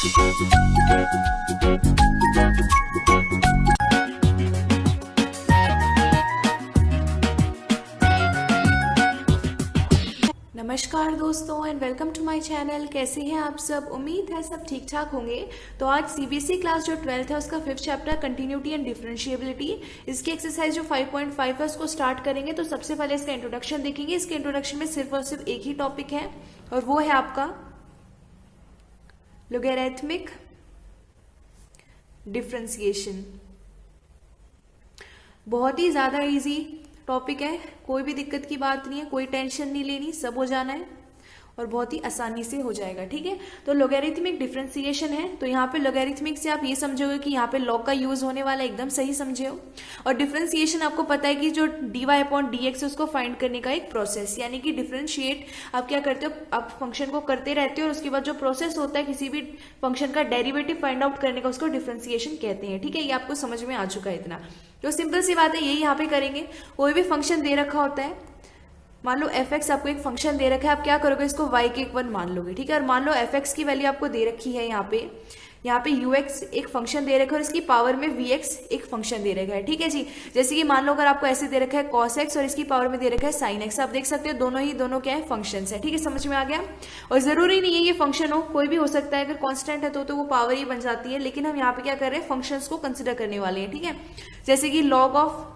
नमस्कार दोस्तों and welcome to my channel. कैसे हैं आप सब? उम्मीद है सब ठीक ठाक होंगे। तो आज सीबीएसई क्लास जो 12th है उसका 5th chapter continuity and differentiability, इसकी एक्सरसाइज जो 5.5 है उसको स्टार्ट करेंगे। तो सबसे पहले इसका इंट्रोडक्शन देखेंगे। इसके इंट्रोडक्शन में सिर्फ और सिर्फ एक ही टॉपिक है और वो है आपका लोगैरिथमिक डिफरेंशिएशन। बहुत ही ज्यादा इजी टॉपिक है, कोई भी दिक्कत की बात नहीं है, कोई टेंशन नहीं लेनी, सब हो जाना है और बहुत ही आसानी से हो जाएगा। ठीक है, तो लोगैरिथमिक डिफरेंशिएशन है। तो यहाँ पे लोगैरिथमिक से आप ये समझोगे कि यहाँ पे लॉग का यूज होने वाला, एकदम सही समझे हो। और डिफरेंशिएशन आपको पता है कि जो dy/dx है उसको फाइंड करने का एक प्रोसेस, यानी कि डिफरेंशिएट आप क्या करते हो, आप फंक्शन को करते रहते हो और उसके बाद जो प्रोसेस होता है किसी भी फंक्शन का डेरिवेटिव फाइंड आउट करने का, उसको डिफरेंशिएशन कहते हैं। ठीक है, ये आपको समझ में आ चुका है इतना। तो सिंपल सी बात है, यही यहाँ पे करेंगे। कोई भी फंक्शन दे रखा होता है, मान लो f(x) आपको एक फंक्शन दे रखा है, आप क्या करोगे, इसको y के एक वन मान लोगे। ठीक है, और मान लो f(x) की वैल्यू आपको दे रखी है, यहाँ पे ux एक फंक्शन दे रखा है और इसकी पावर में vx एक फंक्शन दे रखा है। ठीक है जी, जैसे कि मान लो अगर आपको ऐसे दे रखा है cos x और इसकी पावर में दे रखा है sin x, आप देख सकते हो दोनों क्या है, फंक्शंस है। ठीक है, समझ में आ गया। और जरूरी नहीं है ये फंक्शन हो, कोई भी हो सकता है। अगर कांस्टेंट है तो वो पावर ही बन जाती है, लेकिन हम यहाँ पे क्या कर रहे हैं, फंक्शंस को कंसिडर करने वाले हैं। ठीक है, जैसे कि log ऑफ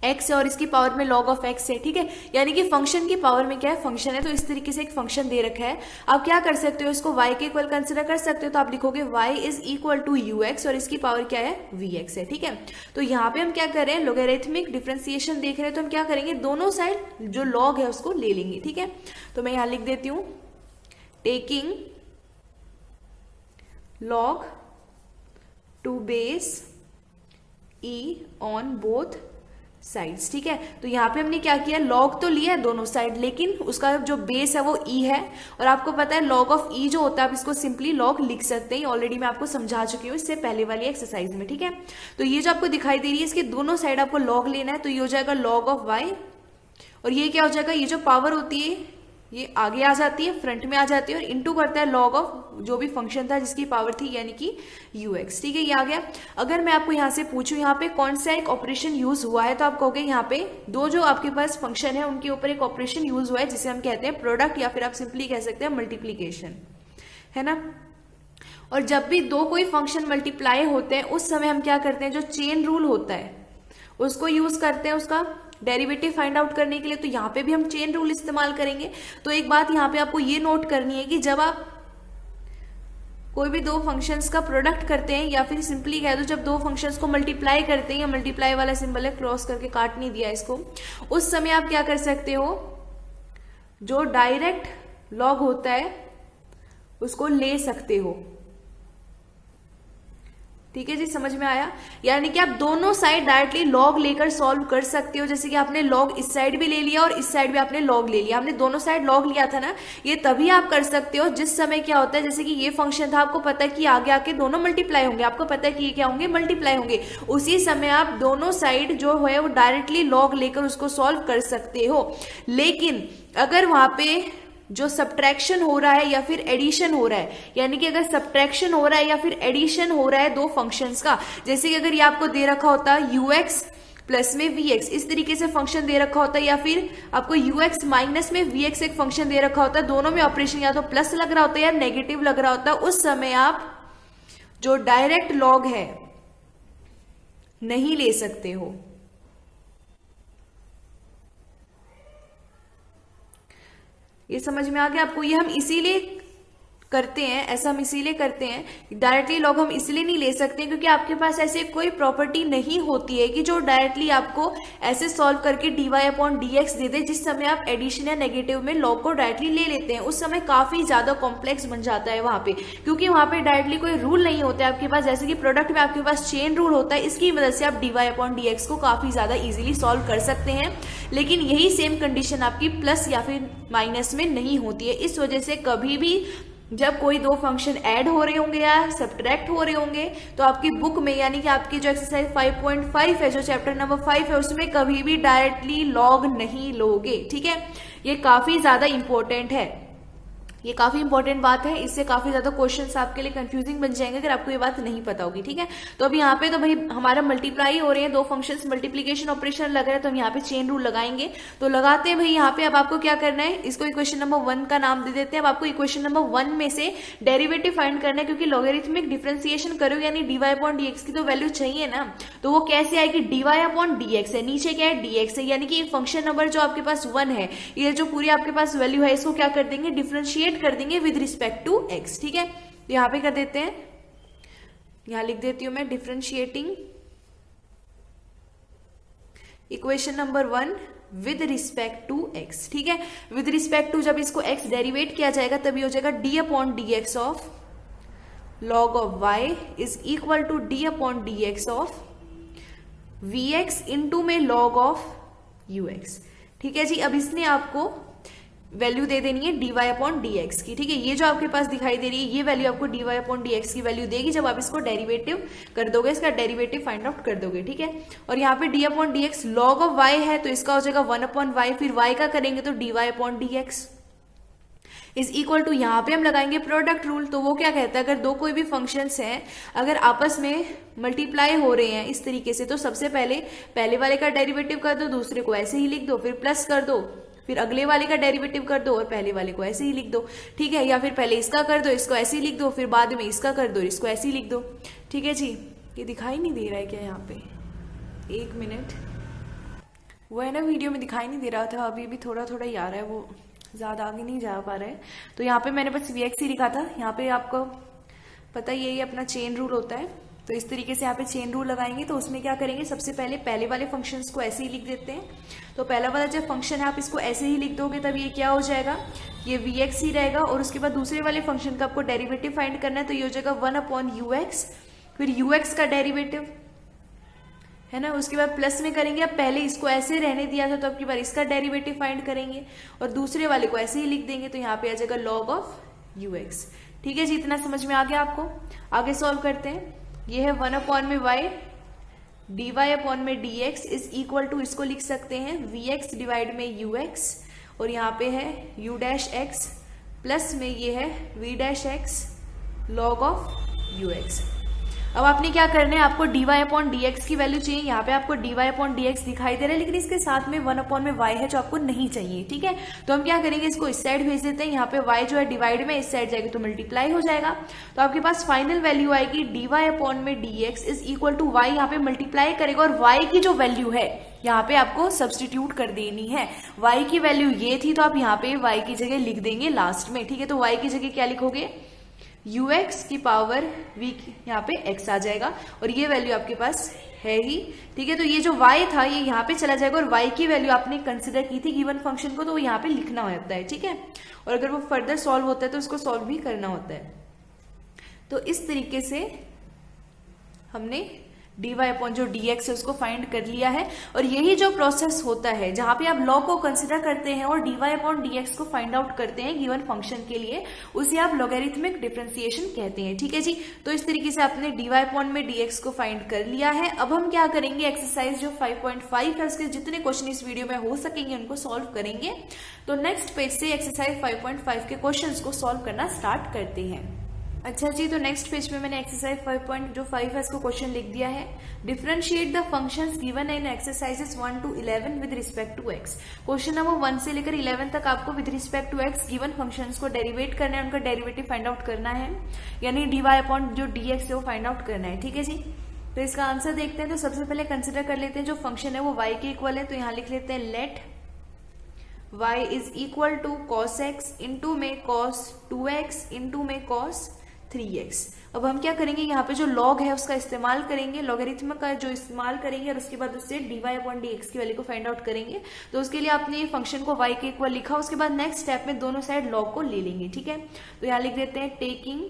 x है और इसकी पावर में log ऑफ x है। ठीक है, यानी कि फंक्शन की पावर में क्या है, फंक्शन है। तो इस तरीके से एक फंक्शन दे रखा है, आप क्या कर सकते हो, इसको y के इक्वल कंसिडर कर सकते हो। तो आप लिखोगे y is equal to ux और इसकी पावर क्या है, vx है। ठीक है, तो यहाँ पे हम क्या कर रहे हैं, लोगैरिथमिक डिफरेंशिएशन देख रहे हैं। तो हम क्या करेंगे, दोनों साइड जो log है उसको ले लेंगे। ठीक है, तो मैं यहाँ लिख देती हूँ, taking log to base e on both sides. ठीक है, तो यहाँ पे हमने क्या किया, लॉग तो लिया है दोनों साइड, लेकिन उसका जो बेस है वो e है। और आपको पता है लॉग ऑफ e जो होता है, आप इसको सिंपली लॉग लिख सकते हैं। ऑलरेडी मैं आपको समझा चुकी हूँ इससे पहले वाली एक्सरसाइज में। ठीक है, तो ये जो आपको दिखाई दे रही है, इसके दोनों साइड आपको लॉग लेना है। तो ये हो जाएगा लॉग ऑफ y और ये क्या हो जाएगा, ये जो पावर होती है ये आगे आ जाती है, फ्रंट में आ जाती है और इनटू करता है लॉग ऑफ जो भी फंक्शन था जिसकी पावर थी, यानी कि ux। ठीक है, ये आ गया। अगर मैं आपको यहाँ से पूछूं यहाँ पे कौन सा एक ऑपरेशन यूज हुआ है, तो आप कहोगे यहाँ पे दो जो आपके पास फंक्शन है उनके ऊपर एक ऑपरेशन यूज हुआ है जिसे हम कहते हैं प्रोडक्ट, या फिर आप सिंपली कह सकते हैं मल्टीप्लीकेशन, है ना। और जब भी दो कोई फंक्शन मल्टीप्लाई होते हैं उस समय हम क्या करते हैं, जो चेन रूल होता है उसको यूज करते हैं उसका डेरिवेटिव फाइंड आउट करने के लिए। तो यहाँ पे भी हम चेन रूल इस्तेमाल करेंगे। तो एक बात यहाँ पे आपको ये नोट करनी है कि जब आप कोई भी दो फंक्शंस का प्रोडक्ट करते हैं, या फिर सिंपली कह दो जब दो फंक्शंस को मल्टीप्लाई करते हैं, या मल्टीप्लाई वाला सिंबल है, क्रॉस करके काट नहीं दिया इसको, उस समय आप क्या कर सकते हो, जो डायरेक्ट लॉग होता है उसको ले सकते हो। ठीक है जी, समझ में आया। यानी कि आप दोनों साइड डायरेक्टली लॉग लेकर सॉल्व कर सकते हो। जैसे कि आपने लॉग इस साइड भी ले लिया और इस साइड भी आपने लॉग ले लिया, हमने दोनों साइड लॉग लिया था ना। ये तभी आप कर सकते हो जिस समय क्या होता है, जैसे कि ये फंक्शन था, आपको पता है कि आगे आके दोनों मल्टीप्लाई होंगे, आपको पता है कि ये क्या होंगे, मल्टीप्लाई होंगे। उसी समय आप दोनों साइड जो है वो डायरेक्टली लॉग लेकर उसको सॉल्व कर सकते हो। लेकिन अगर वहां पे जो सब्ट्रैक्शन हो रहा है या फिर एडिशन हो रहा है, यानी कि अगर सब्ट्रैक्शन हो रहा है या फिर एडिशन हो रहा है दो फंक्शंस का, जैसे कि अगर ये आपको दे रखा होता है ux प्लस में vx, इस तरीके से फंक्शन दे रखा होता है, या फिर आपको ux माइनस में vx एक फंक्शन दे रखा होता है, दोनों में ऑपरेशन या तो प्लस लग रहा होता है या नेगेटिव लग रहा होता है, उस समय आप जो डायरेक्ट लॉग है नहीं ले सकते हो। ये समझ में आ गया आपको। ये हम इसीलिए करते हैं, ऐसा हम इसीलिए करते हैं, डायरेक्टली लॉग हम इसलिए नहीं ले सकते क्योंकि आपके पास ऐसे कोई प्रॉपर्टी नहीं होती है कि जो डायरेक्टली आपको ऐसे सॉल्व करके dy/dx दे दे, जिस समय आप एडिशन या नेगेटिव में लॉग को डायरेक्टली ले लेते हैं उस समय काफी ज्यादा कॉम्प्लेक्स बन जाता है वहां पे, क्योंकि वहां पे डायरेक्टली कोई रूल नहीं होता है आपके पास। जैसे कि प्रोडक्ट में आपके पास चेन रूल होता है, इसकी मदद से आप dy/dx को काफी ज्यादा इजीली सॉल्व कर सकते हैं। लेकिन यही सेम कंडीशन आपकी प्लस या फिर माइनस में नहीं होती है। इस वजह से कभी भी जब कोई दो फंक्शन ऐड हो रहे होंगे या सब्ट्रैक्ट हो रहे होंगे तो आपकी बुक में, यानी कि आपकी जो एक्सरसाइज 5.5 है, जो चैप्टर नंबर 5 है, उसमें कभी भी डायरेक्टली लॉग नहीं लोगे। ठीक है, ये काफी ज्यादा इंपॉर्टेंट है। ये काफी इंपॉर्टेंट बात है, इससे काफी ज्यादा क्वेश्चंस आपके लिए कंफ्यूजिंग बन जाएंगे अगर आपको ये बात नहीं पता होगी, ठीक है। तो अब यहाँ पे तो भाई हमारा मल्टीप्लाई हो रहे हैं, दो फंक्शंस मल्टीप्लीकेशन ऑपरेशन लग रहा है, तो हम यहाँ पे चेन रूल लगाएंगे। तो लगाते हैं भाई यहाँ पे। अब आपको क्या करना है, इसको इक्वेशन नंबर 1 का नाम दे देते हैं। अब आपको इक्वेशन नंबर 1 में से डेरिवेटिव फाइंड करना है, क्योंकि लॉगरिथमिक डिफरेंशिएशन करोगे यानी dy अपॉन dx की तो वैल्यू चाहिए ना। तो वो कैसे आएगी, dy अपॉन dx है, नीचे क्या है dx है, यानी कि फंक्शन नंबर जो आपके पास 1 है, ये जो पूरी आपके पास वैल्यू है, इसको क्या कर देंगे, डिफरेंशिएट कर देंगे विद रिस्पेक्ट टू x, ठीक है। तो यहां पे कर देते हैं, यहां लिख देती हूं मैं differentiating equation number 1 with respect to x, ठीक है। विद रिस्पेक्ट टू जब इसको x डेरिवेट किया जाएगा तभी हो जाएगा d upon dx of log of y is equal to d upon dx of vx into में log ऑफ ux, ठीक है जी। अब इसने आपको वैल्यू दे देनी है dy अपॉन dx की, ठीक है। ये जो आपके पास दिखाई दे रही है ये वैल्यू आपको dy अपॉन dx की वैल्यू देगी जब आप इसको डेरिवेटिव कर दोगे, इसका डेरिवेटिव फाइंड आउट कर दोगे, ठीक है। और यहाँ पे d upon dx log of y है तो इसका हो जाएगा 1 अपॉन y, फिर y का करेंगे तो dy upon dx is equal to, यहाँ पे हम लगाएंगे प्रोडक्ट रूल। तो वो क्या कहता है, अगर दो कोई भी फंक्शंस हैं अगर आपस में मल्टीप्लाई हो रहे हैं इस तरीके से, तो सबसे पहले वाले का डेरिवेटिव कर दो, दूसरे को ऐसे ही लिख दो, फिर प्लस कर दो, फिर अगले वाले का डेरिवेटिव कर दो और पहले वाले को ऐसे ही लिख दो, ठीक है। या फिर पहले इसका कर दो, इसको ऐसे ही लिख दो, फिर बाद में इसका कर दो, इसको ऐसे ही लिख दो, ठीक है जी। ये दिखाई नहीं दे रहा है क्या यहाँ पे, एक मिनट, वो है ना वीडियो में दिखाई नहीं दे रहा था, अभी भी थोड़ा थोड़ा ही आ रहा है, वो ज्यादा आगे नहीं जा पा रहा है। तो यहाँ पे मैंने बस vx ही लिखा था। यहाँ पे आपको पता ही है ये अपना चेन रूल होता है, तो इस तरीके से यहाँ पे चेन रूल लगाएंगे। तो उसमें क्या करेंगे, सबसे पहले वाले फंक्शंस को ऐसे ही लिख देते हैं। तो पहला वाला जब फंक्शन है आप इसको ऐसे ही लिख दोगे तब ये क्या हो जाएगा, ये vx ही रहेगा। और उसके बाद दूसरे वाले फंक्शन का आपको डेरिवेटिव फाइंड करना है, तो ये हो जाएगा 1 अपॉन ux, फिर ux का डेरिवेटिव है ना, उसके बाद प्लस में करेंगे। अब पहले इसको ऐसे रहने दिया था तो अब की बार इसका डेरिवेटिव फाइंड करेंगे और दूसरे वाले को ऐसे ही लिख देंगे, तो यहाँ पे आ जाएगा log ऑफ ux, ठीक है जी। इतना समझ में आ गया आपको, आगे सॉल्व करते हैं। ये है 1 अपॉन में y dy अपॉन में dx इज इक्वल टू, इसको लिख सकते हैं vx डिवाइड में ux, और यहाँ पे है u डैश x प्लस में ये है v dash x log of ux। अब आपने क्या करना है, आपको dy अपॉन dx की वैल्यू चाहिए। यहाँ पे आपको dy अपॉन dx दिखाई दे रहा है, लेकिन इसके साथ में 1 अपॉन में y है जो आपको नहीं चाहिए, ठीक है। तो हम क्या करेंगे, इसको इस साइड भेज देते हैं। यहाँ पे y जो है डिवाइड में इस साइड जाएगी तो मल्टीप्लाई हो जाएगा। तो आपके पास फाइनल वैल्यू आएगी dy अपॉन में dx is equal to y, यहाँ पे मल्टीप्लाई करेगा और y की जो वैल्यू है यहाँ पे आपको सब्सटीट्यूट कर देनी है। y की वैल्यू ये थी तो आप यहाँ पे y की जगह लिख देंगे लास्ट में, ठीक है। तो y की जगह क्या लिखोगे, ux की पावर v, यहाँ पे x आ जाएगा और ये वैल्यू आपके पास है ही, ठीक है। तो ये जो y था ये यहाँ पे चला जाएगा और y की वैल्यू आपने कंसिडर की थी गिवन फंक्शन को, तो वो यहाँ पे लिखना होता है, ठीक है। और अगर वो फर्दर सॉल्व होता है तो उसको सॉल्व भी करना होता है। तो इस तरीके से हमने dy अपॉन जो dx है उसको फाइंड कर लिया है। और यही जो प्रोसेस होता है जहां पे आप लॉग को कंसिडर करते हैं और dy अपॉन dx को फाइंड आउट करते हैं गिवन फंक्शन के लिए, उसे आप लॉगरिथमिक डिफरेंशिएशन कहते हैं, ठीक है जी। तो इस तरीके से आपने dy अपॉन में dx को फाइंड कर लिया है। अब हम क्या करेंगे, एक्सरसाइज जो 5.5 है उसके जितने क्वेश्चन इस वीडियो में हो सकेंगे उनको सॉल्व करेंगे। तो नेक्स्ट पेज से एक्सरसाइज 5.5 के क्वेश्चंस को सॉल्व करना स्टार्ट करते हैं। अच्छा जी, तो नेक्स्ट पेज पे मैंने एक्सरसाइज 5.5 है इसको क्वेश्चन लिख दिया है। Differentiate the functions given in exercises 1 to 11 with respect to x। Question number 1 से लेकर 11 तक आपको with respect to x given functions को डेरिवेट करना है, उनका डेरिवेटिव फाइंड आउट करना है, यानी dy अपॉन जो dx है वो फाइंड आउट करना है, ठीक है जी। तो इसका आंसर देखते हैं। तो सबसे पहले कंसिडर कर लेते हैं जो फंक्शन है वो y के इक्वल है, तो यहाँ लिख लेते हैं let y is equal to cos x into में cos 2x इंटू में cos 3x। अब हम क्या करेंगे, यहाँ पे जो लॉग है उसका इस्तेमाल करेंगे, लॉगरिथम का जो इस्तेमाल करेंगे और उसके बाद उससे dy अपॉन dx की वैल्यू को फाइंड आउट करेंगे। तो उसके लिए आपने ये फंक्शन को y के इक्वल लिखा, उसके बाद नेक्स्ट स्टेप में दोनों साइड लॉग को ले लेंगे, ठीक है। तो यहाँ लिख देते हैं taking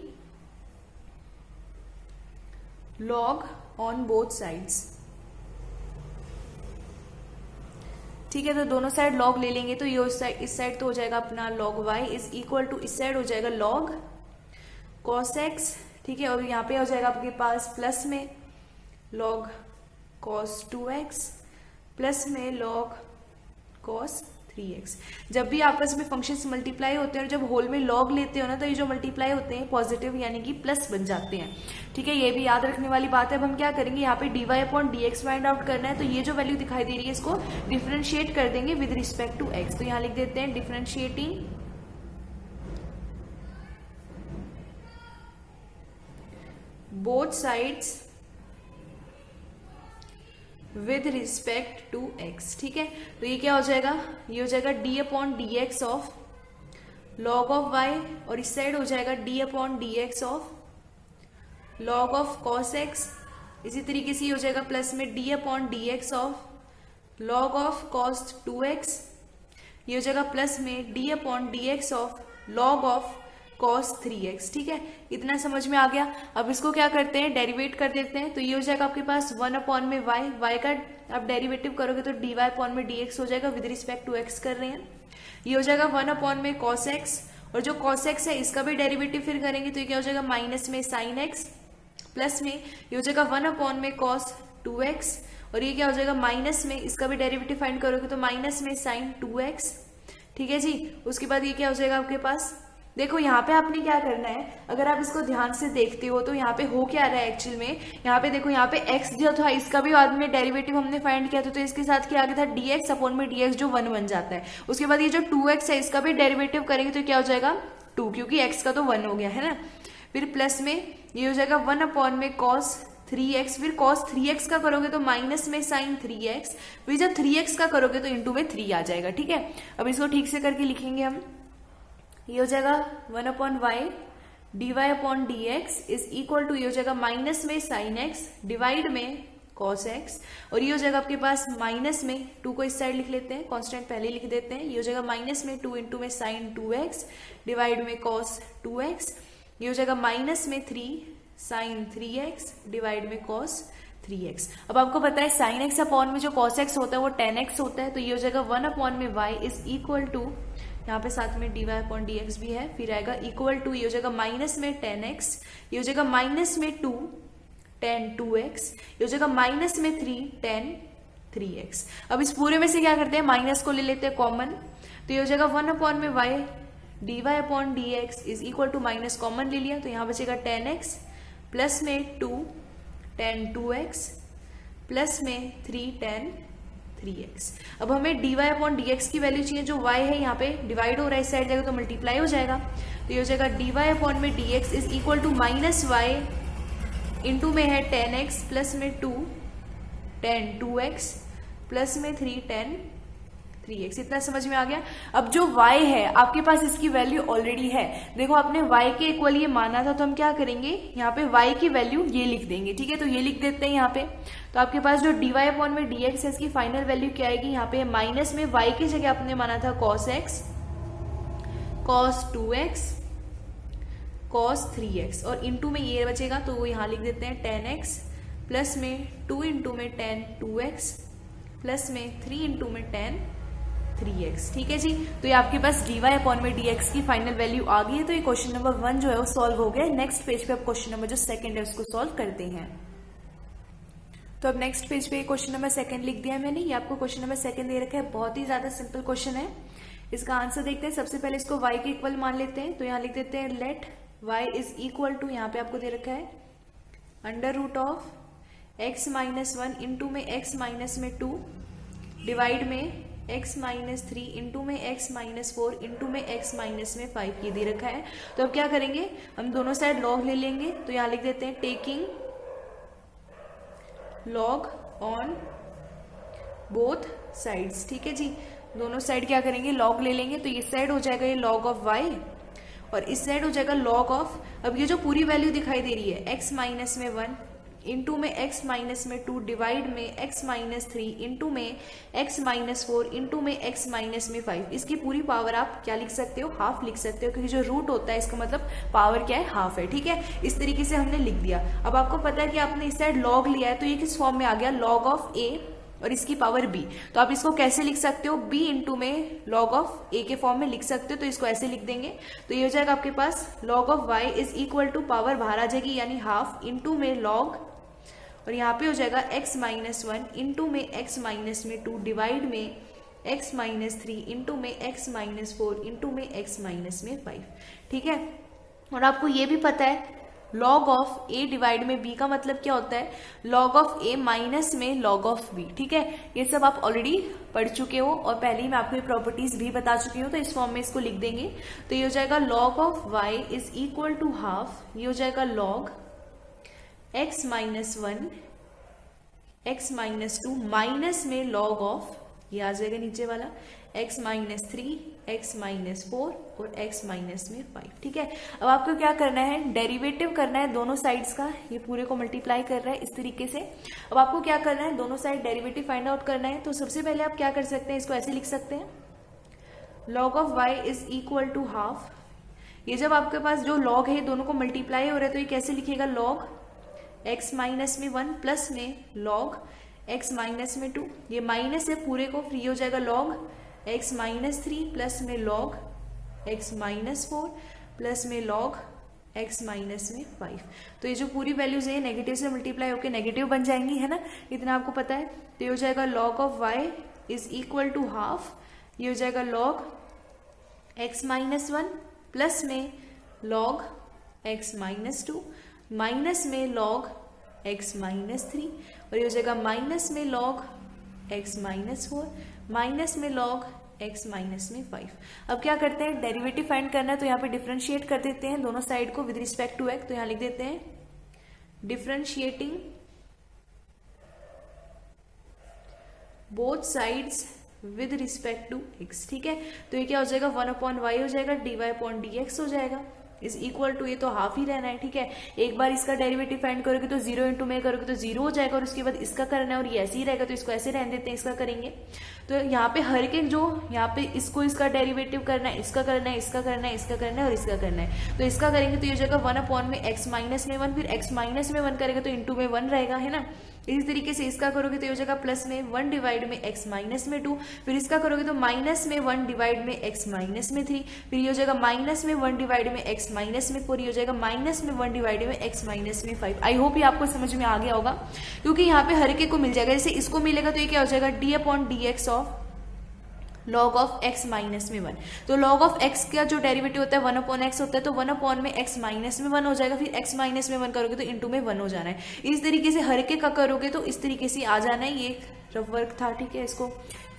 log on both sides, ठीक है। तो दोनों साइड लॉग ले लेंगे, तो ये इस साइड तो हो जाएगा अपना log y is equal to, इस साइड हो जाएगा log cos x, ठीक है। और यहाँ पे हो जाएगा आपके पास प्लस में log cos 2x प्लस में log cos 3x। जब भी आपस में फंक्शंस मल्टीप्लाई होते हैं और जब होल में लॉग लेते हो ना, तो ये जो मल्टीप्लाई होते हैं पॉजिटिव यानी कि प्लस बन जाते हैं। ठीक है, ये भी याद रखने वाली बात है। अब हम क्या करेंगे, यहाँ पे dy upon dx find out करना है, तो ये जो वैल्यू दिखाई दे रही है इसको डिफरेंशिएट कर देंगे विद रिस्पेक्ट टू x। तो यहाँ लिख देते हैं differentiating both sides with respect to x। ठीक है, तो ये क्या हो जाएगा, ये हो जाएगा d upon D x of log of y, और इस साइड हो जाएगा d upon D x of log of cos x। इसी तरीके से ये हो जाएगा प्लस में d upon D x of log of cos 2x। ये हो जाएगा प्लस में d upon D x of log of cos 3x। ठीक है, इतना समझ में आ गया। अब इसको क्या करते हैं, डेरिवेट कर देते हैं। तो ये हो जाएगा आपके पास 1 अपॉन में y का आप डेरिवेटिव करोगे तो dy अपॉन में dx हो जाएगा, विद रिस्पेक्ट टू x कर रहे हैं। ये हो जाएगा 1 अपॉन में cos x, और जो cos x है इसका भी डेरिवेटिव फिर करेंगे तो ये क्या हो जाएगा माइनस में sin x, प्लस में ये हो जाएगा 1 अपॉन में cos 2x, और ये क्या हो जाएगा माइनस में इसका भी डेरिवेटिव फाइंड करोगे तो माइनस में sin 2x। ठीक है जी, उसके बाद ये क्या हो जाएगा आपके पास, देखो यहाँ पे आपने क्या करना है, अगर आप इसको ध्यान से देखते हो तो यहाँ पे हो क्या रहा है एक्चुअल में, यहाँ पे देखो यहाँ पे x जो था इसका भी बाद में डेरिवेटिव हमने फाइंड किया था, तो इसके साथ क्या आ गया था dx अपॉन में dx जो 1 बन जाता है। उसके बाद ये जो 2x है इसका भी डेरिवेटिव करेंगे तो क्या हो जाएगा 2, क्योंकि x का तो 1 हो गया है ना। फिर प्लस में ये हो जाएगा 1 अपॉन में cos 3x, फिर cos 3x का करोगे तो माइनस में sin 3x, फिर जब 3x का करोगे तो इंटू में 3 आ जाएगा। ठीक है, अब इसको ठीक से करके लिखेंगे हम। ये हो जाएगा 1 upon Y dy upon D X is equal to, ये हो जाएगा माइनस में sin x डिवाइड में cos x, और ये हो जाएगा आपके पास माइनस में 2 को इस साइड लिख लेते हैं, कांस्टेंट पहले लिख देते हैं। ये हो जाएगा माइनस में 2 इंटू में sin 2x डिवाइड में cos 2x। ये हो जाएगा माइनस में 3 sin 3x डिवाइड में cos 3x। अब आपको पता है sin x अपॉन में जो cos x होता है वो tan x होता है, तो ये हो जाएगा 1 अपॉन में y इज इक्वल टू, यहाँ पे साथ में dy अपॉन dx भी है, फिर आएगा इक्वल टू, ये हो जाएगा माइनस में tan x, ये हो जाएगा माइनस में 2 tan 2x, ये हो जाएगा माइनस में 3 tan 3x। अब इस पूरे में से क्या करते हैं, माइनस को ले लेते हैं कॉमन, तो ये हो जाएगा 1 अपॉन में y dy upon dx is equal to, minus common ले लिया तो यहाँ बचेगा tan x प्लस में 2 tan 2x प्लस में 3 tan 3x। अब हमें dy अपॉन dx की वैल्यू चाहिए, जो y है यहाँ पे डिवाइड हो रहा है इस साइड जाएगा तो मल्टीप्लाई हो जाएगा, तो ये हो जाएगा dy अपॉन में dx is equal to minus y into में है tan x प्लस में 2 tan 2x प्लस में 3 tan 3x। इतना समझ में आ गया। अब जो y है आपके पास इसकी वैल्यू ऑलरेडी है, देखो आपने y के इक्वल ये माना था, तो हम क्या करेंगे यहाँ पे y की वैल्यू ये लिख देंगे। ठीक है, तो ये लिख देते हैं यहाँ पे, तो आपके पास जो dy अपॉन में dx है इसकी फाइनल वैल्यू क्या आएगी, यहाँ पे माइनस में y की जगह आपने माना था cos x cos 2x cos 3x, और इंटू में ये बचेगा तो वो यहाँ लिख देते हैं tan x प्लस में 2 इंटू में tan 2x प्लस में 3 इंटू में tan 3x। ठीक है जी, तो ये आपके पास dy अपॉन में dx की फाइनल वैल्यू आ गई है। तो ये क्वेश्चन नंबर 1 जो है वो सॉल्व हो गया। नेक्स्ट पेज पे आप क्वेश्चन नंबर जो 2 है उसको सॉल्व करते हैं। तो अब नेक्स्ट पेज पे क्वेश्चन नंबर 2 लिख दिया है मैंने, ये आपको क्वेश्चन नंबर 2 दे रखा है, बहुत ही ज्यादा सिंपल क्वेश्चन है। इसका आंसर देखते हैं। सबसे पहले इसको y के इक्वल मान लेते हैं, तो यहाँ लिख देते हैं let y is equal to, यहाँ पे आपको दे रखा है under root of x minus 1 into में x माइनस में 2 डिवाइड में x माइनस 3 इंटू में x माइनस 4 इंटू में x माइनस में 5 ये दे रखा है। तो अब क्या करेंगे, हम दोनों साइड लॉग ले लेंगे, तो यहाँ लिख देते हैं taking log on both sides. ठीक है जी, दोनों साइड क्या करेंगे लॉग ले लेंगे, तो इस साइड हो जाएगा ये लॉग ऑफ y और इस साइड हो जाएगा लॉग ऑफ, अब ये जो पूरी वैल्यू दिखाई दे रही है x माइनस में 1 इंटू में x माइनस में 2 डिवाइड में x माइनस 3 इंटू में x माइनस 4 इंटू में x माइनस में 5, इसकी पूरी पावर आप क्या लिख सकते हो, हाफ लिख सकते हो, क्योंकि जो रूट होता है इसका मतलब पावर क्या है, हाफ है। ठीक है, इस तरीके से हमने लिख दिया। अब आपको पता है कि आपने इस साइड लॉग लिया है, तो ये किस फॉर्म में आ गया, लॉग ऑफ a और इसकी पावर b। तो आप इसको कैसे लिख सकते हो, b इंटू में लॉग ऑफ a के फॉर्म में लिख सकते हो, तो इसको ऐसे लिख देंगे। तो ये हो जाएगा आपके पास log of y is equal to, power बाहर आ जाएगी यानी हाफ इंटू में लॉग, और यहाँ पे हो जाएगा x माइनस 1 इंटू में x माइनस में 2 डिवाइड में x माइनस 3 इंटू में x माइनस 4 इंटू में x माइनस में 5, ठीक है। और आपको ये भी पता है लॉग ऑफ a डिवाइड में b का मतलब क्या होता है, लॉग ऑफ a माइनस में लॉग ऑफ b, ठीक है। ये सब आप ऑलरेडी पढ़ चुके हो और पहले ही मैं आपको ये प्रॉपर्टीज भी बता चुकी हूँ, तो इस फॉर्म में इसको लिख देंगे। तो ये हो जाएगा log of y is equal to half, ये हो जाएगा log x minus 1 x minus 2 minus में लॉग ऑफ, ये आ जाएगा नीचे वाला x माइनस 3 x माइनस 4 और x माइनस में 5, ठीक है। अब आपको क्या करना है, डेरिवेटिव करना है दोनों साइड्स का, ये पूरे को मल्टीप्लाई कर रहा है इस तरीके से। अब आपको क्या करना है, दोनों साइड डेरिवेटिव फाइंड आउट करना है। तो सबसे पहले आप क्या कर सकते हैं, इसको ऐसे लिख सकते हैं, log of y is equal to half. ये जब आपके पास जो लॉग है दोनों को मल्टीप्लाई हो रहा है तो ये कैसे लिखेगा, लॉग x माइनस में 1 प्लस में लॉग x माइनस में 2, ये माइनस है पूरे को, फ्री हो जाएगा लॉग x माइनस 3 प्लस में लॉग x माइनस 4 प्लस में लॉग x माइनस में 5। तो ये जो पूरी वैल्यूज है नेगेटिव से मल्टीप्लाई होकर नेगेटिव बन जाएंगी, है ना, इतना आपको पता है। तो ये हो जाएगा log of y is equal to half, ये हो जाएगा लॉग x माइनस 1 प्लस में लॉग x माइनस 2 माइनस में लॉग x माइनस 3 और ये हो जाएगा माइनस में लॉग x माइनस 4 माइनस में लॉग x माइनस में 5। अब क्या करते हैं, डेरिवेटिव फाइंड करना है तो यहाँ पे डिफरेंशिएट कर देते हैं दोनों साइड को विद रिस्पेक्ट टू x। तो यहाँ लिख देते हैं differentiating both sides with respect to x, ठीक है। तो ये क्या हो जाएगा, 1/y हो जाएगा, dy/dx हो जाएगा इज इक्वल टू, ये तो हाफ ही रहना है, ठीक है। एक बार इसका डेरिवेटिव फाइंड करोगे तो 0 इंटू में करोगे तो 0 हो जाएगा और उसके बाद इसका करना है और ये ऐसे ही रहेगा, तो इसको ऐसे रहने देते हैं, इसका करेंगे। तो यहाँ पे हर एक जो यहाँ पे इसको इसका डेरिवेटिव करना है, इसका करना है, इसका करना है, इसका करना है और इसका करना है। तो इसका करेंगे तो ये हो जाएगा 1/x माइनस में 1, फिर x माइनस में 1 करेगा तो इंटू में 1 रहेगा, है ना। इसी तरीके से इसका करोगे तो ये हो जाएगा प्लस में 1 डिवाइड में x माइनस में 2, फिर इसका करोगे तो माइनस में 1 डिवाइड में x माइनस में 3, फिर ये हो जाएगा माइनस में 1 डिवाइड में x माइनस में 4, ये हो जाएगा माइनस में 1 डिवाइड में x माइनस में 5। आई होप ये आपको समझ में आ गया होगा, क्योंकि यहाँ पे हर एक को मिल जाएगा। जैसे इसको मिलेगा तो ये क्या हो जाएगा, d/dx of log of x minus में 1। तो लॉग ऑफ x का जो डेरिवेटिव होता है 1/x होता है, तो 1 में x माइनस में 1 हो जाएगा, फिर x माइनस में 1 करोगे तो इंटू में 1 हो जाना है। इस तरीके से हर एक का करोगे तो इस तरीके से आ जाना है। ये रफ वर्क था, ठीक है, इसको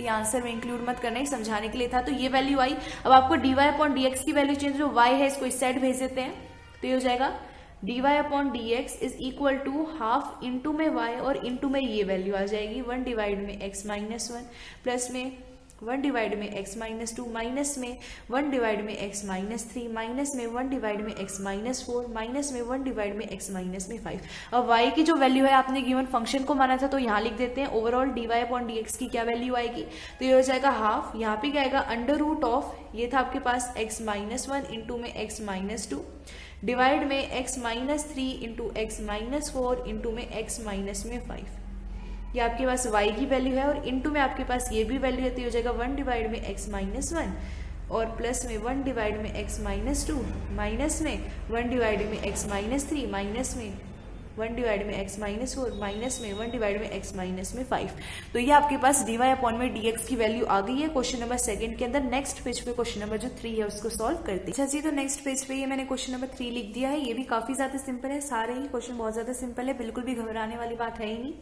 ये आंसर में इंक्लूड मत करना, समझाने के लिए था। तो ये वैल्यू आई। अब आपको dy/dx की वैल्यू चेंज, जो y है इसको इस साइड भेज देते हैं, तो ये हो जाएगा dy/dx is equal to half into में y और इंटू में ये वैल्यू आ जाएगी 1 डिवाइड में x माइनस 1 प्लस में 1 डिवाइड में x माइनस 2 माइनस में 1 डिवाइड में x माइनस 3 माइनस में 1 डिवाइड में x माइनस 4 माइनस में 1 डिवाइड में x माइनस में 5। अब y की जो वैल्यू है आपने गिवन फंक्शन को माना था तो यहाँ लिख देते हैं ओवरऑल dy/dx की क्या वैल्यू आएगी। तो ये हो जाएगा हाफ, यहाँ पे क्या आएगा अंडर रूट ऑफ, ये था आपके पास x माइनस 1 इंटू में x माइनस 2 डिवाइड में x minus 3 into x minus 4 into में x माइनस में 5। ये आपके पास y की वैल्यू है और इनटू में आपके पास ये भी वैल्यू है, तो हो जाएगा 1 डिवाइड में x माइनस 1 और प्लस में 1 डिवाइड में x माइनस 2 माइनस में 1 डिवाइड में x माइनस 3 माइनस में 1 डिवाइड में x माइनस 4 माइनस में 1 डिवाइड में x माइनस में 5। तो ये आपके पास dy/dx की वैल्यू आ गई है क्वेश्चन नंबर 2 के अंदर। नेक्स्ट पेज पे क्वेश्चन नंबर जो 3 है उसको सॉल्व करते हैं। अच्छा जी, तो नेक्स्ट पेज पे ये मैंने क्वेश्चन नंबर 3 लिख दिया है। ये भी काफी ज्यादा सिंपल है, सारे ही क्वेश्चन बहुत ज्यादा सिंपल है, बिल्कुल भी घबराने वाली बात है ही नहीं।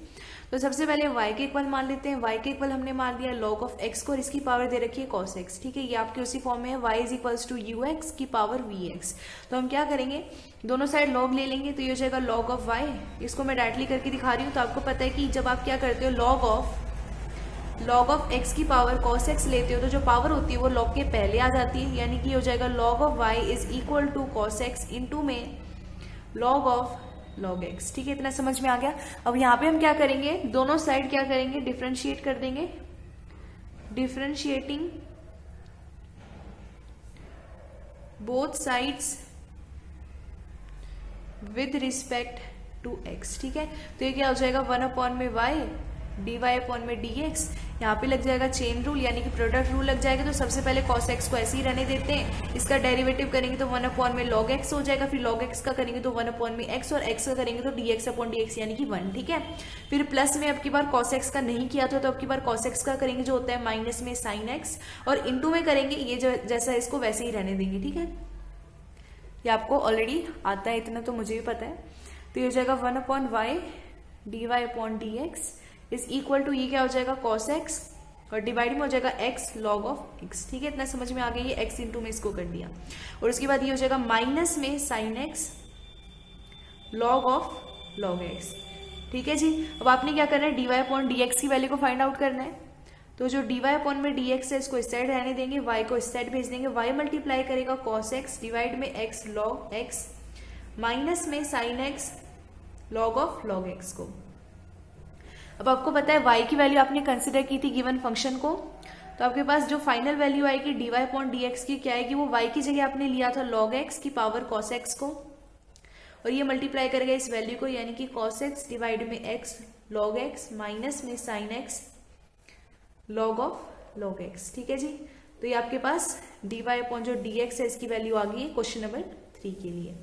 तो सबसे पहले y के इक्वल मान लेते हैं। y के इक्वल हमने मान दिया log ऑफ x को और इसकी पावर दे रखी है cos x, ठीक है। ये आपके उसी फॉर्म में है, y is equals to ux की पावर vx। तो हम क्या करेंगे, दोनों साइड log ले लेंगे, तो ये हो जाएगा log ऑफ y। इसको मैं डायरेक्टली करके दिखा रही हूँ। तो आपको पता है कि जब आप क्या करते हो, log ऑफ x की पावर cos x लेते हो तो जो पावर होती है वो log के पहले आ जाती है, यानी कि हो जाएगा log of y is equal to cos x into में log ऑफ log x, ठीक है। इतना समझ में आ गया। अब यहाँ पे हम क्या करेंगे, दोनों साइड क्या करेंगे, डिफरेंशिएट कर देंगे। Differentiating both sides with respect to x, ठीक है। तो ये क्या हो जाएगा 1 में y dy अपॉन में dx, यहाँ पे लग जाएगा चेन रूल यानी कि प्रोडक्ट रूल लग जाएगा। तो सबसे पहले cos x को ऐसे ही रहने देते हैं, इसका डेरिवेटिव करेंगे तो 1 अपॉन में log x हो जाएगा, फिर log x का करेंगे तो 1 अपॉन में x, और x का करेंगे तो dx अपॉन dx यानी कि 1, ठीक है। फिर प्लस में अब की बार cos x का नहीं किया था तो अब की बार cos x का करेंगे जो होता है माइनस में sin x, और इंटू में करेंगे ये जो जैसा इसको वैसे ही रहने देंगे, ठीक है। ये आपको ऑलरेडी आता है, इतना तो मुझे भी पता है। तो ये हो जाएगा 1 upon Y D Y upon D X is equal to ये क्या हो जाएगा cos x, और डिवाइड में हो जाएगा x log ऑफ x, ठीक है। इतना समझ में आ गया, ये x इंटू में इसको कर दिया, और उसके बाद ये हो जाएगा माइनस में sin x log of log x, ठीक है जी। अब आपने क्या करना है, dy अपॉन dx की वैल्यू को फाइंड आउट करना है। तो जो dy अपॉन में dx है इसको इस साइड रहने देंगे, y को इस साइड भेज देंगे, y मल्टीप्लाई करेगा cos x डिवाइड में x log x माइनस में sin x log of log x को। अब आपको पता है y की वैल्यू आपने कंसिडर की थी गिवन फंक्शन को, तो आपके पास जो फाइनल वैल्यू आएगी dy अपॉन dx की क्या आएगी, वो y की जगह आपने लिया था log x की पावर cos x को, और ये मल्टीप्लाई करेगा इस वैल्यू को यानी कि cos x डिवाइड में x log x माइनस में sin x log of log x, ठीक है जी। तो ये आपके पास dy अपॉन जो dx है इसकी वैल्यू आ गई है क्वेश्चन नंबर 3 के लिए।